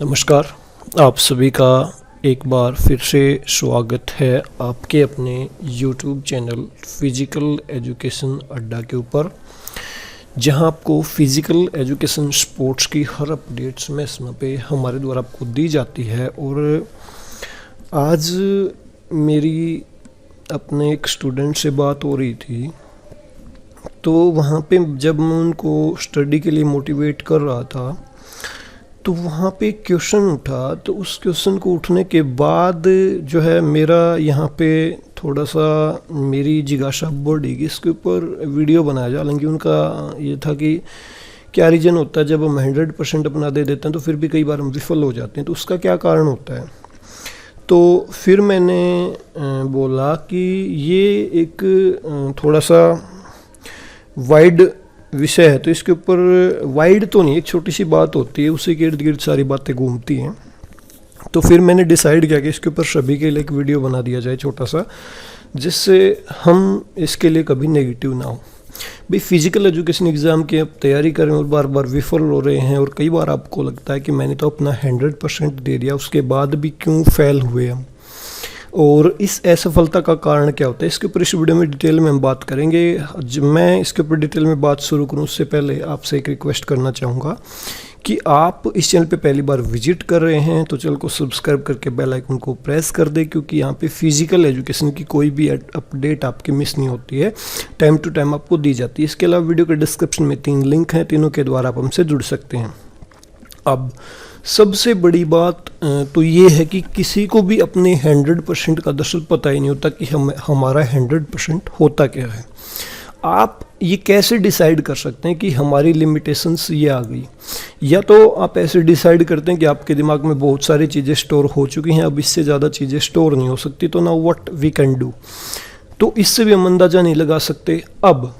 नमस्कार। आप सभी का एक बार फिर से स्वागत है आपके अपने YouTube चैनल फिज़िकल एजुकेशन अड्डा के ऊपर, जहां आपको फिज़िकल एजुकेशन स्पोर्ट्स की हर अपडेट समय समय पे हमारे द्वारा आपको दी जाती है। और आज मेरी अपने एक स्टूडेंट से बात हो रही थी, तो वहाँ पे जब मैं उनको स्टडी के लिए मोटिवेट कर रहा था तो वहाँ पे क्वेश्चन उठा। तो उस क्वेश्चन को उठने के बाद जो है मेरा यहाँ पे थोड़ा सा मेरी जिज्ञासा बढ़ी कि इसके ऊपर वीडियो बनाया जाए। हालांकि उनका ये था कि क्या रीज़न होता है जब हम 100% अपना दे देते हैं तो फिर भी कई बार हम विफल हो जाते हैं, तो उसका क्या कारण होता है। तो फिर मैंने बोला कि ये एक थोड़ा सा वाइड विषय है, तो इसके ऊपर वाइड तो नहीं, एक छोटी सी बात होती है, उसी के इर्द गिर्द सारी बातें घूमती हैं। तो फिर मैंने डिसाइड किया कि इसके ऊपर सभी के लिए एक वीडियो बना दिया जाए छोटा सा, जिससे हम इसके लिए कभी नेगेटिव ना हो। भाई फिजिकल एजुकेशन एग्ज़ाम की आप तैयारी करें और बार बार विफल हो रहे हैं, और कई बार आपको लगता है कि मैंने तो अपना 100% दे दिया, उसके बाद भी क्यों फेल हुए हम, और इस असफलता का कारण क्या होता है, इसके ऊपर इस वीडियो में डिटेल में हम बात करेंगे। मैं इसके ऊपर डिटेल में बात शुरू करूं उससे पहले आपसे एक रिक्वेस्ट करना चाहूँगा कि आप इस चैनल पे पहली बार विजिट कर रहे हैं तो चैनल को सब्सक्राइब करके बेल आइकन को प्रेस कर दें, क्योंकि यहाँ पे फिजिकल एजुकेशन की कोई भी अपडेट आपकी मिस नहीं होती है, टाइम टू टाइम आपको दी जाती है। इसके अलावा वीडियो के डिस्क्रिप्शन में 3 लिंक हैं, तीनों के द्वारा आप हमसे जुड़ सकते हैं। अब सबसे बड़ी बात तो ये है कि किसी को भी अपने 100% का दरअसल पता ही नहीं होता कि हमारा 100% होता क्या है। आप ये कैसे डिसाइड कर सकते हैं कि हमारी लिमिटेशंस ये आ गई, या तो आप ऐसे डिसाइड करते हैं कि आपके दिमाग में बहुत सारी चीज़ें स्टोर हो चुकी हैं, अब इससे ज़्यादा चीज़ें स्टोर नहीं हो सकती, तो now what we can do. तो इससे भी हम अंदाज़ा नहीं लगा सकते। अब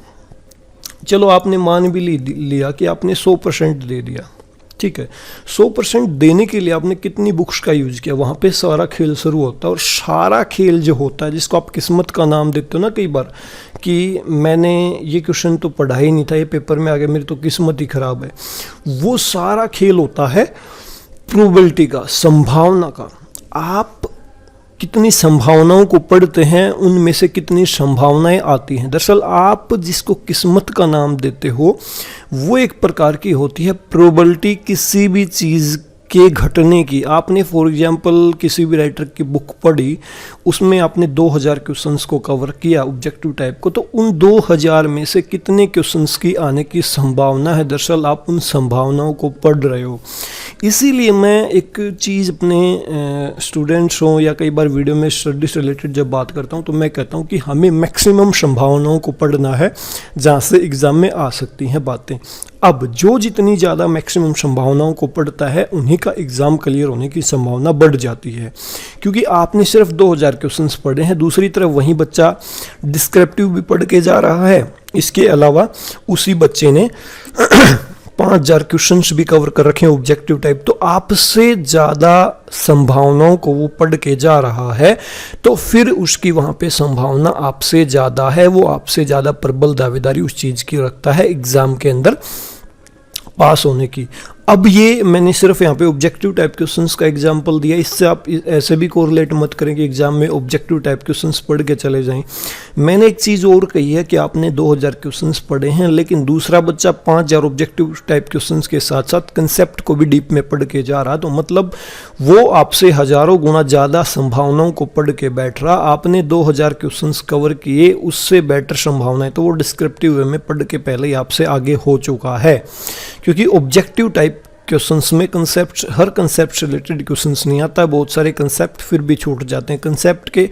चलो आपने मान भी लिया कि आपने 100% दे दिया, ठीक है। 100% देने के लिए आपने कितनी बुक्स का यूज़ किया, वहाँ पे सारा खेल शुरू होता है। और सारा खेल जो होता है, जिसको आप किस्मत का नाम देते हो ना कई बार, कि मैंने ये क्वेश्चन तो पढ़ा ही नहीं था, ये पेपर में आ गया, मेरी तो किस्मत ही खराब है, वो सारा खेल होता है प्रोबेबिलिटी का, संभावना का। आप कितनी संभावनाओं को पढ़ते हैं, उनमें से कितनी संभावनाएं आती हैं। दरअसल आप जिसको किस्मत का नाम देते हो वो एक प्रकार की होती है प्रोबेबिलिटी किसी भी चीज़ के घटने की। आपने फॉर एग्जांपल किसी भी राइटर की बुक पढ़ी, उसमें आपने 2000 क्वेश्चंस को कवर किया ऑब्जेक्टिव टाइप को, तो उन 2000 में से कितने क्वेश्चंस की आने की संभावना है, दरअसल आप उन संभावनाओं को पढ़ रहे हो। इसीलिए मैं एक चीज़ अपने स्टूडेंट्स हों या कई बार वीडियो में स्टडी से रिलेटेड जब बात करता हूँ तो मैं कहता हूँ कि हमें मैक्सिमम संभावनाओं को पढ़ना है जहाँ से एग्ज़ाम में आ सकती हैं बातें। अब जो जितनी ज़्यादा मैक्सिमम संभावनाओं को पढ़ता है उन्हीं का एग्ज़ाम क्लियर होने की संभावना बढ़ जाती है, क्योंकि आपने सिर्फ 2000 क्वेश्चंस पढ़े हैं, दूसरी तरफ वही बच्चा डिस्क्रिप्टिव भी पढ़ के जा रहा है। इसके अलावा उसी बच्चे ने 5000 क्वेश्चंस भी कवर कर रखे हैं ऑब्जेक्टिव टाइप, तो आपसे ज़्यादा संभावनाओं को वो पढ़ के जा रहा है, तो फिर उसकी वहाँ पे संभावना आपसे ज़्यादा है, वो आपसे ज़्यादा प्रबल दावेदारी उस चीज़ की रखता है एग्ज़ाम के अंदर पास होने की। अब ये मैंने सिर्फ यहाँ पे ऑब्जेक्टिव टाइप क्वेश्चंस का एग्जांपल दिया, इससे आप ऐसे भी कोरिलेट मत करें कि एग्जाम में ऑब्जेक्टिव टाइप क्वेश्चंस पढ़ के चले जाएं। मैंने एक चीज़ और कही है कि आपने 2000 क्वेश्चंस पढ़े हैं, लेकिन दूसरा बच्चा 5000 ऑब्जेक्टिव टाइप क्वेश्चंस के साथ साथ कंसेप्ट को भी डीप में पढ़ के जा रहा, तो मतलब वो आपसे हज़ारों गुना ज़्यादा संभावनाओं को पढ़ के बैठ रहा। आपने 2000 क्वेश्चंस कवर किए, उससे बेटर संभावना है, तो वो डिस्क्रिप्टिव वे में पढ़ के पहले ही आपसे आगे हो चुका है। क्योंकि ऑब्जेक्टिव टाइप क्वेश्चंस में कंसेप्ट, हर कंसेप्ट से रिलेटेड क्वेश्चंस नहीं आता है, बहुत सारे कंसेप्ट फिर भी छूट जाते हैं। कंसेप्ट के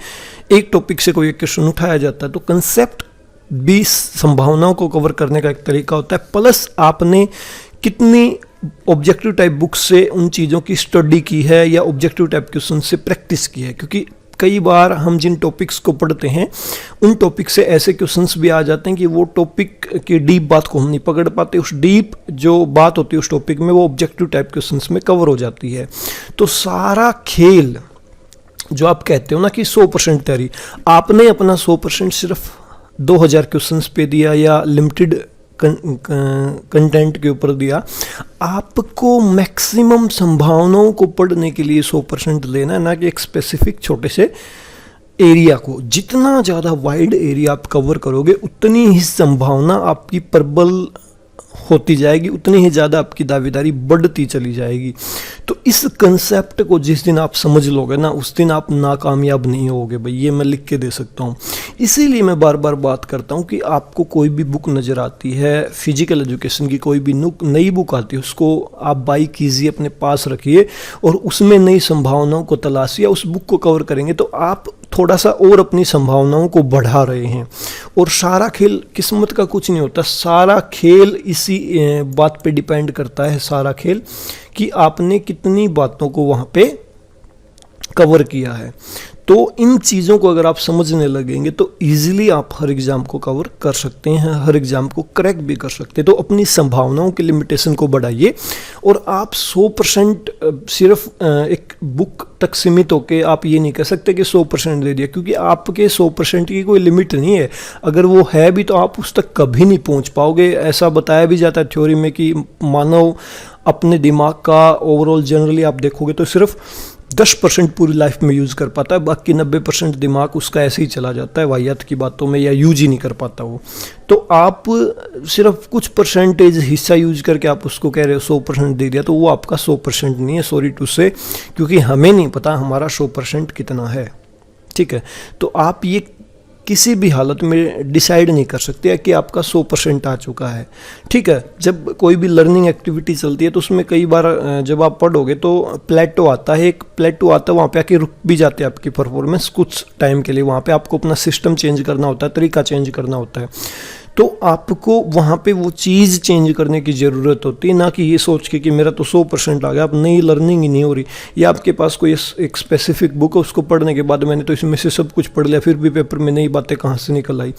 एक टॉपिक से कोई एक क्वेश्चन उठाया जाता है, तो कंसेप्ट 20 संभावनाओं को कवर करने का एक तरीका होता है, प्लस आपने कितनी ऑब्जेक्टिव टाइप बुक से उन चीज़ों की स्टडी की है या ऑब्जेक्टिव टाइप क्वेश्चन से प्रैक्टिस की है। क्योंकि कई बार हम जिन टॉपिक्स को पढ़ते हैं उन टॉपिक से ऐसे क्वेश्चंस भी आ जाते हैं कि वो टॉपिक की डीप बात को हम नहीं पकड़ पाते, उस डीप जो बात होती है उस टॉपिक में वो ऑब्जेक्टिव टाइप क्वेश्चंस में कवर हो जाती है। तो सारा खेल जो आप कहते हो ना कि 100% तैयारी, आपने अपना 100% सिर्फ 2000 क्वेश्चंस पे दिया या लिमिटेड कंटेंट के ऊपर दिया। आपको मैक्सिमम संभावनाओं को पढ़ने के लिए 100% लेना है, ना कि एक स्पेसिफिक छोटे से एरिया को। जितना ज़्यादा वाइड एरिया आप कवर करोगे उतनी ही संभावना आपकी प्रबल होती जाएगी, उतनी ही ज़्यादा आपकी दावेदारी बढ़ती चली जाएगी। तो इस कंसेप्ट को जिस दिन आप समझ लोगे ना, उस दिन आप नाकामयाब नहीं होगे भाई, ये मैं लिख के दे सकता हूँ। इसीलिए मैं बार बार बात करता हूँ कि आपको कोई भी बुक नज़र आती है, फिजिकल एजुकेशन की कोई भी नई बुक आती है, उसको आप बाई कीजिए, अपने पास रखिए और उसमें नई संभावनाओं को तलाशिए। उस बुक को कवर करेंगे तो आप थोड़ा सा और अपनी संभावनाओं को बढ़ा रहे हैं। और सारा खेल किस्मत का कुछ नहीं होता, सारा खेल इसी बात पे डिपेंड करता है, सारा खेल कि आपने कितनी बातों को वहाँ पे कवर किया है। तो इन चीज़ों को अगर आप समझने लगेंगे तो इजीली आप हर एग्ज़ाम को कवर कर सकते हैं, हर एग्ज़ाम को क्रैक भी कर सकते हैं। तो अपनी संभावनाओं की लिमिटेशन को बढ़ाइए और आप 100% सिर्फ एक बुक तक सीमित होकर आप ये नहीं कह सकते कि 100% दे दिया, क्योंकि आपके 100% की कोई लिमिट नहीं है। अगर वो है भी तो आप उस तक कभी नहीं पहुंच पाओगे। ऐसा बताया भी जाता है थ्योरी में कि मानव अपने दिमाग का ओवरऑल जनरली आप देखोगे तो सिर्फ 10% पूरी लाइफ में यूज़ कर पाता है, बाकी 90% दिमाग उसका ऐसे ही चला जाता है वाहियात की बातों में, या यूज ही नहीं कर पाता वो। तो आप सिर्फ कुछ परसेंटेज हिस्सा यूज करके आप उसको कह रहे हो 100% दे दिया, तो वो आपका 100% नहीं है, सॉरी टू से, क्योंकि हमें नहीं पता हमारा 100% कितना है। ठीक है, तो आप ये किसी भी हालत में डिसाइड नहीं कर सकते कि आपका 100% आ चुका है। ठीक है, जब कोई भी लर्निंग एक्टिविटी चलती है तो उसमें कई बार जब आप पढ़ोगे तो प्लेटो आता है, एक प्लेटो आता है, वहाँ पे आके रुक भी जाते हैं आपकी परफॉर्मेंस कुछ टाइम के लिए। वहाँ पे आपको अपना सिस्टम चेंज करना होता है, तरीका चेंज करना होता है। तो आपको वहाँ पे वो चीज़ चेंज करने की ज़रूरत होती है, ना कि ये सोच के कि मेरा तो 100% आ गया, अब नई लर्निंग ही नहीं हो रही, या आपके पास कोई एक स्पेसिफिक बुक है, उसको पढ़ने के बाद मैंने तो इसमें से सब कुछ पढ़ लिया, फिर भी पेपर में नई बातें कहाँ से निकल आई।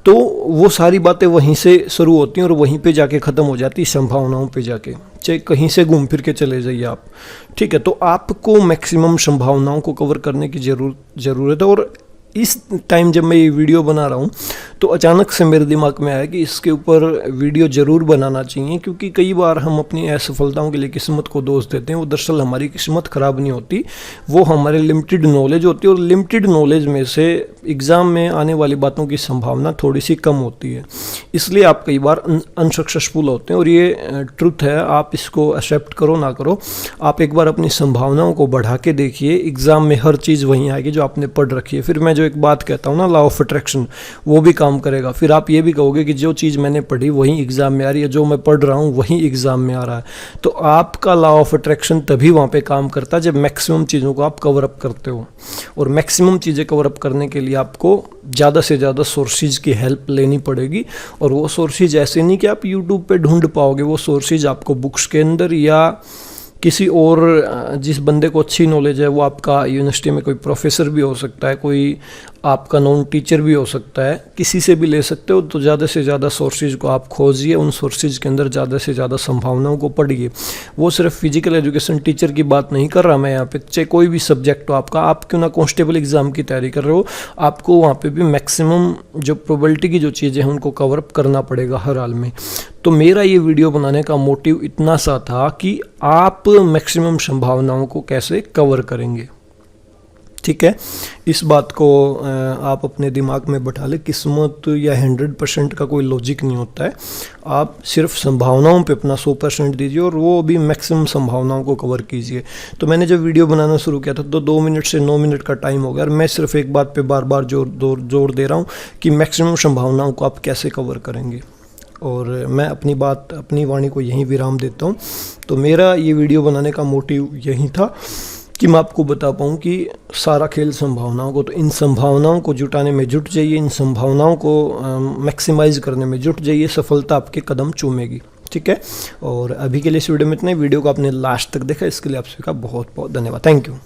तो वो सारी बातें वहीं से शुरू होती हैं और वहीं पे जाके ख़त्म हो जाती है, संभावनाओं पे जाके, चाहे कहीं से घूम फिर के चले जाइए आप। ठीक है, तो आपको मैक्सिमम संभावनाओं को कवर करने की ज़रूरत है। और इस टाइम जब मैं ये वीडियो बना रहा हूँ तो अचानक से मेरे दिमाग में आया कि इसके ऊपर वीडियो ज़रूर बनाना चाहिए, क्योंकि कई बार हम अपनी असफलताओं के लिए किस्मत को दोष देते हैं। वो दरअसल हमारी किस्मत ख़राब नहीं होती, वो हमारे लिमिटेड नॉलेज होती है, और लिमिटेड नॉलेज में से एग्ज़ाम में आने वाली बातों की संभावना थोड़ी सी कम होती है, इसलिए आप कई बार अनसक्सेसफुल होते हैं। और ये ट्रुथ है, आप इसको एक्सेप्ट करो ना करो, आप एक बार अपनी संभावनाओं को बढ़ा के देखिए, एग्ज़ाम में हर चीज़ वहीं आएगी जो आपने पढ़ रखी है। फिर मैं जो एक बात कहता हूँ ना, लॉ ऑफ अट्रैक्शन, वो भी काम करेगा। फिर आप ये भी कहोगे कि जो चीज़ मैंने पढ़ी वही एग्ज़ाम में आ रही है, जो मैं पढ़ रहा हूँ वही एग्ज़ाम में आ रहा है। तो आपका लॉ ऑफ अट्रैक्शन तभी वहाँ पे काम करता है जब मैक्सिमम चीज़ों को आप कवर अप करते हो। और मैक्सिमम चीज़ें कवर अप करने के लिए आपको ज़्यादा से ज़्यादा सोर्सेज की हेल्प लेनी पड़ेगी। और वो सोर्सेज ऐसे नहीं कि आप यूट्यूब पे ढूंढ पाओगे, वो सोर्सेज आपको बुक्स के अंदर या किसी और जिस बंदे को अच्छी नॉलेज है, वो आपका यूनिवर्सिटी में कोई प्रोफेसर भी हो सकता है, कोई आपका नॉन टीचर भी हो सकता है, किसी से भी ले सकते हो। तो ज़्यादा से ज़्यादा सोर्सेज को आप खोजिए, उन सोर्सेज के अंदर ज़्यादा से ज़्यादा संभावनाओं को पढ़िए। वो सिर्फ फिजिकल एजुकेशन टीचर की बात नहीं कर रहा मैं यहाँ पे, चाहे कोई भी सब्जेक्ट हो आपका, आप क्यों ना कांस्टेबल एग्ज़ाम की तैयारी कर रहे हो, आपको वहाँ पे भी मैक्सिमम जो प्रोबेबिलिटी की जो चीज़ें हैं उनको कवर अप करना पड़ेगा हर हाल में। तो मेरा ये वीडियो बनाने का मोटिव इतना सा था कि आप मैक्सिमम संभावनाओं को कैसे कवर करेंगे। ठीक है, इस बात को आप अपने दिमाग में बैठा लें। किस्मत या 100% का कोई लॉजिक नहीं होता है, आप सिर्फ संभावनाओं पे अपना 100% दीजिए और वो भी मैक्सिमम संभावनाओं को कवर कीजिए। तो मैंने जब वीडियो बनाना शुरू किया था तो 2 मिनट से 9 मिनट का टाइम हो गया, और मैं सिर्फ एक बात पे बार बार जोर दे रहा हूँ कि मैक्सिमम संभावनाओं को आप कैसे कवर करेंगे। और मैं अपनी वाणी को यहीं विराम देता हूँ। तो मेरा ये वीडियो बनाने का मोटिव यही था कि मैं आपको बता पाऊँ कि सारा खेल संभावनाओं को, तो इन संभावनाओं को जुटाने में जुट जाइए, इन संभावनाओं को मैक्सिमाइज़ करने में जुट जाइए, सफलता आपके कदम चूमेगी। ठीक है, और अभी के लिए इस वीडियो में इतना ही। वीडियो को आपने लास्ट तक देखा, इसके लिए आप सभी का बहुत बहुत धन्यवाद। Thank you.